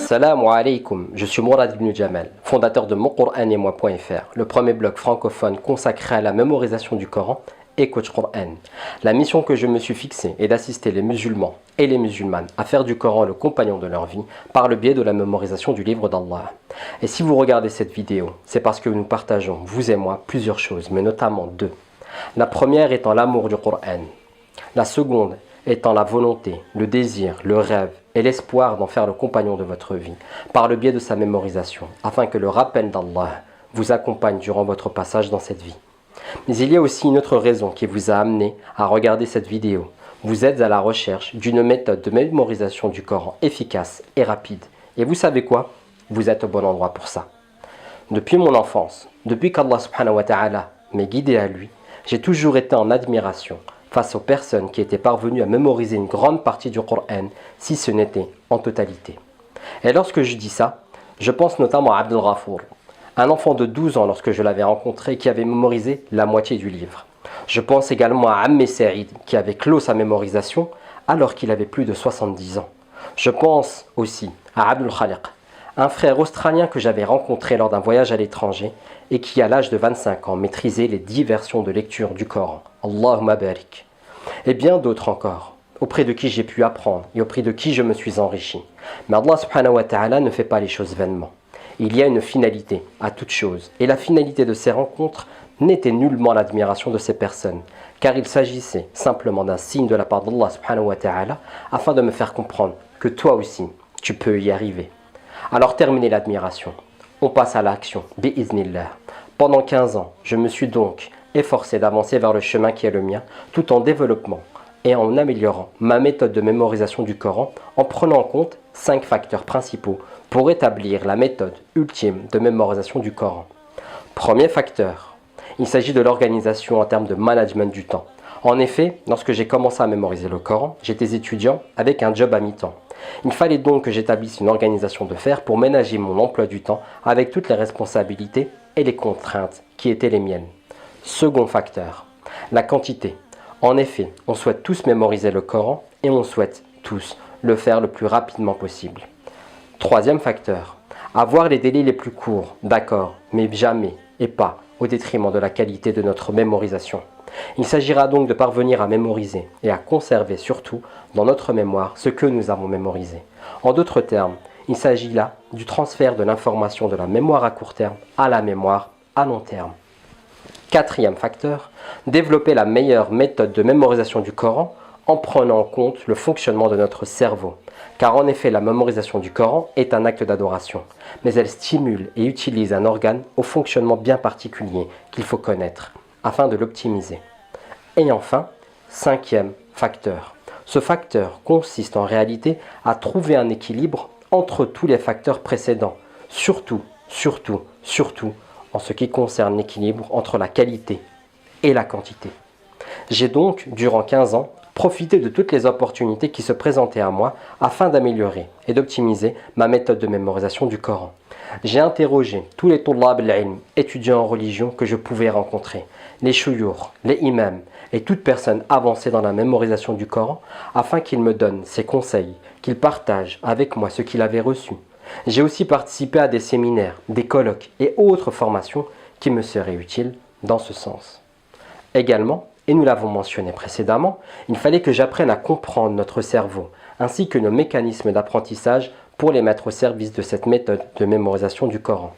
Assalamu alaikum, je suis Mourad ibn Jamal, fondateur de moncouranemoi.fr, le premier blog francophone consacré à la mémorisation du Coran et coach Coran. La mission que je me suis fixée est d'assister les musulmans et les musulmanes à faire du Coran le compagnon de leur vie par le biais de la mémorisation du livre d'Allah. Et si vous regardez cette vidéo, c'est parce que nous partageons, vous et moi, plusieurs choses, mais notamment deux. La première étant l'amour du Coran. La seconde étant la volonté, le désir, le rêve et l'espoir d'en faire le compagnon de votre vie, par le biais de sa mémorisation, afin que le rappel d'Allah vous accompagne durant votre passage dans cette vie. Mais il y a aussi une autre raison qui vous a amené à regarder cette vidéo. Vous êtes à la recherche d'une méthode de mémorisation du Coran efficace et rapide. Et vous savez quoi? Vous êtes au bon endroit pour ça. Depuis mon enfance, depuis qu'Allah subhanahu wa ta'ala m'est guidé à lui, j'ai toujours été en admiration face aux personnes qui étaient parvenues à mémoriser une grande partie du Coran, si ce n'était en totalité. Et lorsque je dis ça, je pense notamment à Abdel Ghafour, un enfant de 12 ans lorsque je l'avais rencontré qui avait mémorisé la moitié du livre. Je pense également à Ammé Saïd qui avait clos sa mémorisation alors qu'il avait plus de 70 ans. Je pense aussi à Abdul Khaliq, un frère australien que j'avais rencontré lors d'un voyage à l'étranger et qui à l'âge de 25 ans maîtrisait les 10 versions de lecture du Coran. Allahumma barik. Et bien d'autres encore, auprès de qui j'ai pu apprendre et auprès de qui je me suis enrichi. Mais Allah subhanahu wa ta'ala ne fait pas les choses vainement. Il y a une finalité à toute chose. Et la finalité de ces rencontres n'était nullement l'admiration de ces personnes, car il s'agissait simplement d'un signe de la part d'Allah subhanahu wa ta'ala afin de me faire comprendre que toi aussi, tu peux y arriver. Alors terminez l'admiration. On passe à l'action, bi'iznillah. Pendant 15 ans, je me suis donc efforcé d'avancer vers le chemin qui est le mien, tout en développant et en améliorant ma méthode de mémorisation du Coran en prenant en compte 5 facteurs principaux pour établir la méthode ultime de mémorisation du Coran. Premier facteur, il s'agit de l'organisation en termes de management du temps. En effet, lorsque j'ai commencé à mémoriser le Coran, j'étais étudiant avec un job à mi-temps. Il fallait donc que j'établisse une organisation de faire pour ménager mon emploi du temps avec toutes les responsabilités et les contraintes qui étaient les miennes. Second facteur, la quantité. En effet, on souhaite tous mémoriser le Coran et on souhaite tous le faire le plus rapidement possible. Troisième facteur, avoir les délais les plus courts, d'accord, mais jamais et pas au détriment de la qualité de notre mémorisation. Il s'agira donc de parvenir à mémoriser et à conserver surtout dans notre mémoire ce que nous avons mémorisé. En d'autres termes, il s'agit là du transfert de l'information de la mémoire à court terme à la mémoire à long terme. Quatrième facteur, développer la meilleure méthode de mémorisation du Coran en prenant en compte le fonctionnement de notre cerveau. Car en effet, la mémorisation du Coran est un acte d'adoration, mais elle stimule et utilise un organe au fonctionnement bien particulier qu'il faut connaître afin de l'optimiser. Et enfin, cinquième facteur. Ce facteur consiste en réalité à trouver un équilibre entre tous les facteurs précédents, surtout en ce qui concerne l'équilibre entre la qualité et la quantité. J'ai donc, durant 15 ans, profité de toutes les opportunités qui se présentaient à moi afin d'améliorer et d'optimiser ma méthode de mémorisation du Coran. J'ai interrogé tous les tullab al-ilm, étudiants en religion que je pouvais rencontrer, les shuyukh, les imams et toute personne avancée dans la mémorisation du Coran afin qu'ils me donnent ses conseils, qu'ils partagent avec moi ce qu'il avait reçu. J'ai aussi participé à des séminaires, des colloques et autres formations qui me seraient utiles dans ce sens. Également, et nous l'avons mentionné précédemment, il fallait que j'apprenne à comprendre notre cerveau, ainsi que nos mécanismes d'apprentissage pour les mettre au service de cette méthode de mémorisation du Coran.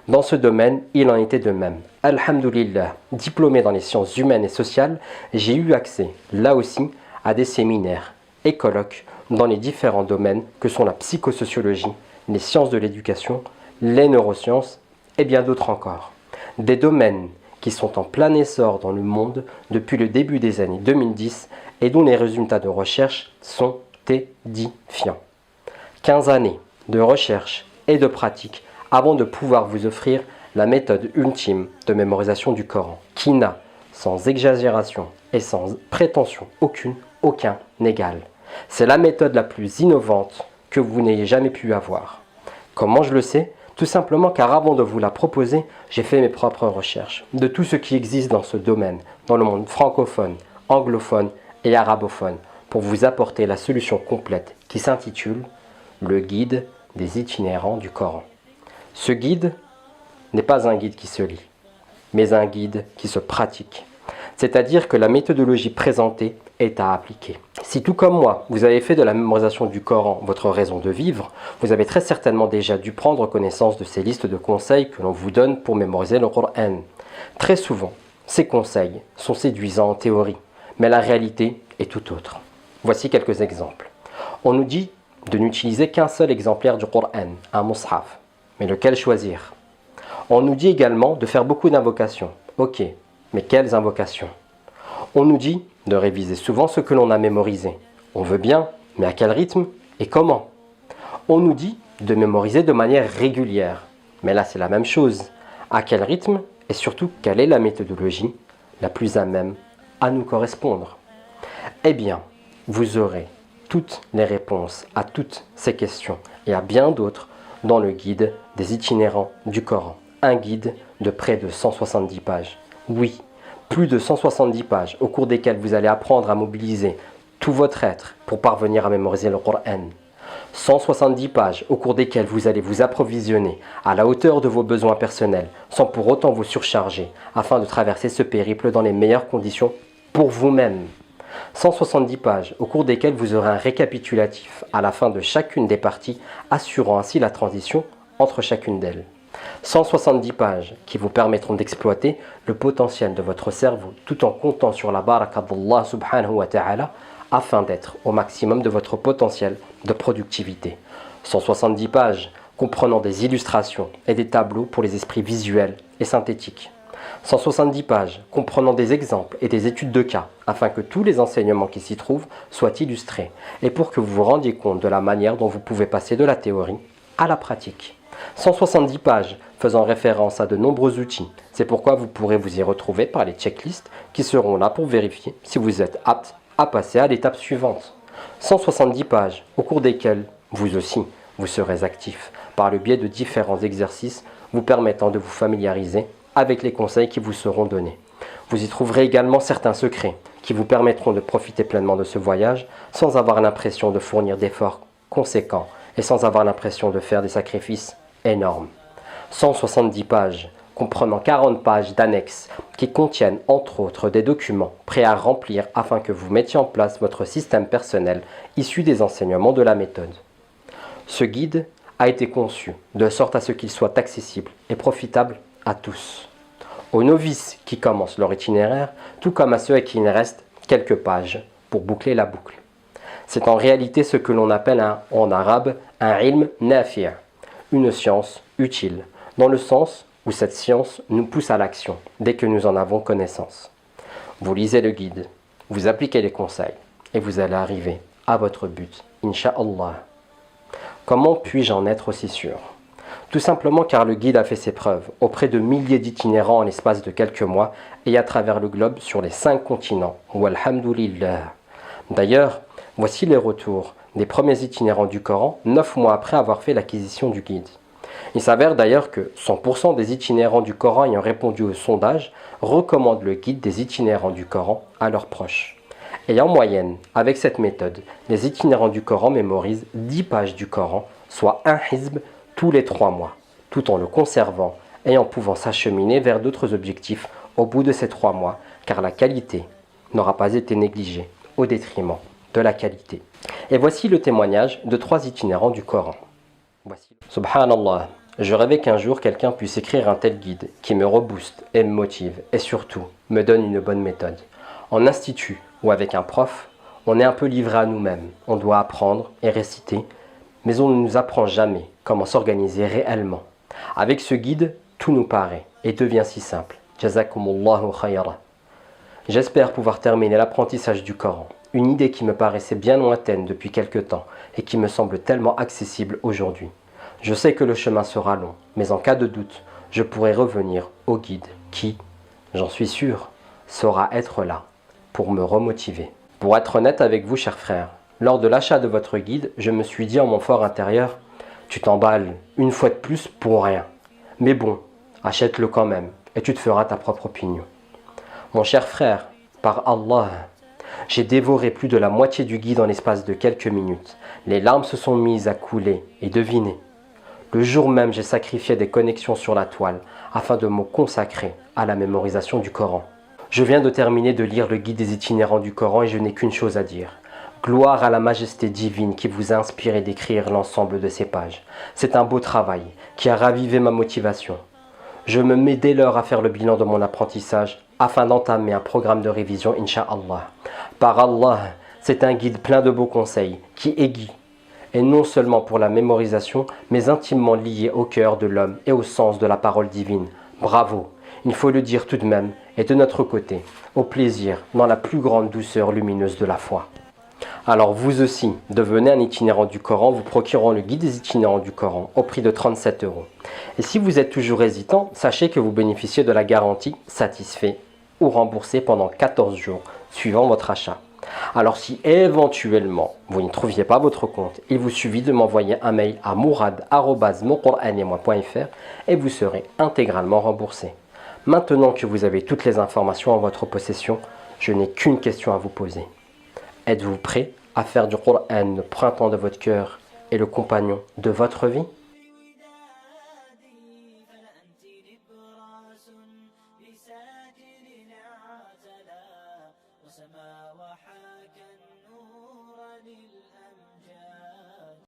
Dans ce domaine, il en était de même. Alhamdulillah, diplômé dans les sciences humaines et sociales, j'ai eu accès, là aussi, à des séminaires et colloques dans les différents domaines que sont la psychosociologie, les sciences de l'éducation, les neurosciences et bien d'autres encore. Des domaines qui sont en plein essor dans le monde depuis le début des années 2010 et dont les résultats de recherche sont édifiants. 15 années de recherche et de pratique avant de pouvoir vous offrir la méthode ultime de mémorisation du Coran, qui n'a, sans exagération et sans prétention aucun égal. C'est la méthode la plus innovante que vous n'ayez jamais pu avoir. Comment je le sais? Tout simplement car avant de vous la proposer, j'ai fait mes propres recherches de tout ce qui existe dans ce domaine, dans le monde francophone, anglophone et arabophone, pour vous apporter la solution complète qui s'intitule « Le guide des itinérants du Coran. Ce guide n'est pas un guide qui se lit, mais un guide qui se pratique. C'est-à-dire que la méthodologie présentée est à appliquer. Si tout comme moi, vous avez fait de la mémorisation du Coran votre raison de vivre, vous avez très certainement déjà dû prendre connaissance de ces listes de conseils que l'on vous donne pour mémoriser le Coran. Très souvent, ces conseils sont séduisants en théorie, mais la réalité est tout autre. Voici quelques exemples. On nous dit de n'utiliser qu'un seul exemplaire du Coran, un mushaf. Mais lequel choisir? On nous dit également de faire beaucoup d'invocations. Ok, mais quelles invocations? On nous dit de réviser souvent ce que l'on a mémorisé. On veut bien, mais à quel rythme et comment? On nous dit de mémoriser de manière régulière. Mais là, c'est la même chose. À quel rythme et surtout, quelle est la méthodologie la plus à même à nous correspondre? Eh bien, vous aurez toutes les réponses à toutes ces questions et à bien d'autres dans le guide des itinérants du Coran. Un guide de près de 170 pages. Oui, plus de 170 pages au cours desquelles vous allez apprendre à mobiliser tout votre être pour parvenir à mémoriser le Coran. 170 pages au cours desquelles vous allez vous approvisionner à la hauteur de vos besoins personnels sans pour autant vous surcharger afin de traverser ce périple dans les meilleures conditions pour vous-même. 170 pages au cours desquelles vous aurez un récapitulatif à la fin de chacune des parties, assurant ainsi la transition entre chacune d'elles. 170 pages qui vous permettront d'exploiter le potentiel de votre cerveau tout en comptant sur la baraka d'Allah subhanahu wa ta'ala afin d'être au maximum de votre potentiel de productivité. 170 pages comprenant des illustrations et des tableaux pour les esprits visuels et synthétiques. 170 pages comprenant des exemples et des études de cas afin que tous les enseignements qui s'y trouvent soient illustrés et pour que vous vous rendiez compte de la manière dont vous pouvez passer de la théorie à la pratique. 170 pages faisant référence à de nombreux outils. C'est pourquoi vous pourrez vous y retrouver par les checklists qui seront là pour vérifier si vous êtes apte à passer à l'étape suivante. 170 pages au cours desquelles vous aussi vous serez actif par le biais de différents exercices vous permettant de vous familiariser avec les conseils qui vous seront donnés. Vous y trouverez également certains secrets qui vous permettront de profiter pleinement de ce voyage sans avoir l'impression de fournir d'efforts conséquents et sans avoir l'impression de faire des sacrifices énormes. 170 pages, comprenant 40 pages d'annexes qui contiennent entre autres des documents prêts à remplir afin que vous mettiez en place votre système personnel issu des enseignements de la méthode. Ce guide a été conçu de sorte à ce qu'il soit accessible et profitable à tous. Aux novices qui commencent leur itinéraire, tout comme à ceux à qui il reste quelques pages pour boucler la boucle. C'est en réalité ce que l'on appelle en arabe un ilm nafi', une science utile, dans le sens où cette science nous pousse à l'action dès que nous en avons connaissance. Vous lisez le guide, vous appliquez les conseils et vous allez arriver à votre but, Inch'Allah. Comment puis-je en être aussi sûr? Tout simplement car le guide a fait ses preuves auprès de milliers d'itinérants en l'espace de quelques mois et à travers le globe sur les 5 continents. Walhamdulillah. D'ailleurs, voici les retours des premiers itinérants du Coran 9 mois après avoir fait l'acquisition du guide. Il s'avère d'ailleurs que 100% des itinérants du Coran ayant répondu au sondage recommandent le guide des itinérants du Coran à leurs proches. Et en moyenne, avec cette méthode, les itinérants du Coran mémorisent 10 pages du Coran, soit un hizb tous les 3 mois, tout en le conservant et en pouvant s'acheminer vers d'autres objectifs au bout de ces 3 mois, car la qualité n'aura pas été négligée au détriment de la qualité. Et voici le témoignage de 3 itinérants du Coran. Voici. Subhanallah, je rêvais qu'un jour quelqu'un puisse écrire un tel guide qui me rebooste et me motive et surtout me donne une bonne méthode. En institut ou avec un prof, on est un peu livré à nous-mêmes. On doit apprendre et réciter, mais on ne nous apprend jamais comment s'organiser réellement. Avec ce guide, tout nous paraît et devient si simple. Jazakumullahu khayra. J'espère pouvoir terminer l'apprentissage du Coran, une idée qui me paraissait bien lointaine depuis quelque temps et qui me semble tellement accessible aujourd'hui. Je sais que le chemin sera long, mais en cas de doute, je pourrai revenir au guide qui, j'en suis sûr, saura être là pour me remotiver. Pour être honnête avec vous, chers frères, lors de l'achat de votre guide, je me suis dit en mon fort intérieur, tu t'emballes une fois de plus pour rien. Mais bon, achète-le quand même et tu te feras ta propre opinion. Mon cher frère, par Allah, J'ai dévoré plus de la moitié du guide en l'espace de quelques minutes. Les larmes se sont mises à couler et devinez. Le jour même, j'ai sacrifié des connexions sur la toile afin de me consacrer à la mémorisation du Coran. Je viens de terminer de lire le guide des itinérants du Coran et je n'ai qu'une chose à dire. Gloire à la majesté divine qui vous a inspiré d'écrire l'ensemble de ces pages. C'est un beau travail qui a ravivé ma motivation. Je me mets dès lors à faire le bilan de mon apprentissage afin d'entamer un programme de révision, Inch'Allah. Par Allah, c'est un guide plein de beaux conseils qui aiguille, et non seulement pour la mémorisation, mais intimement lié au cœur de l'homme et au sens de la parole divine. Bravo, il faut le dire tout de même, et de notre côté, au plaisir dans la plus grande douceur lumineuse de la foi. Alors vous aussi, devenez un itinérant du Coran, vous procurant le guide des itinérants du Coran au prix de 37 euros. Et si vous êtes toujours hésitant, sachez que vous bénéficiez de la garantie satisfait ou remboursé pendant 14 jours, suivant votre achat. Alors si éventuellement vous n'y trouviez pas votre compte, il vous suffit de m'envoyer un mail à mourad@monqouranetmoi.fr et vous serez intégralement remboursé. Maintenant que vous avez toutes les informations en votre possession, je n'ai qu'une question à vous poser. Êtes-vous prêt à faire du Coran le printemps de votre cœur et le compagnon de votre vie? وسما وحاك النور للأمجاد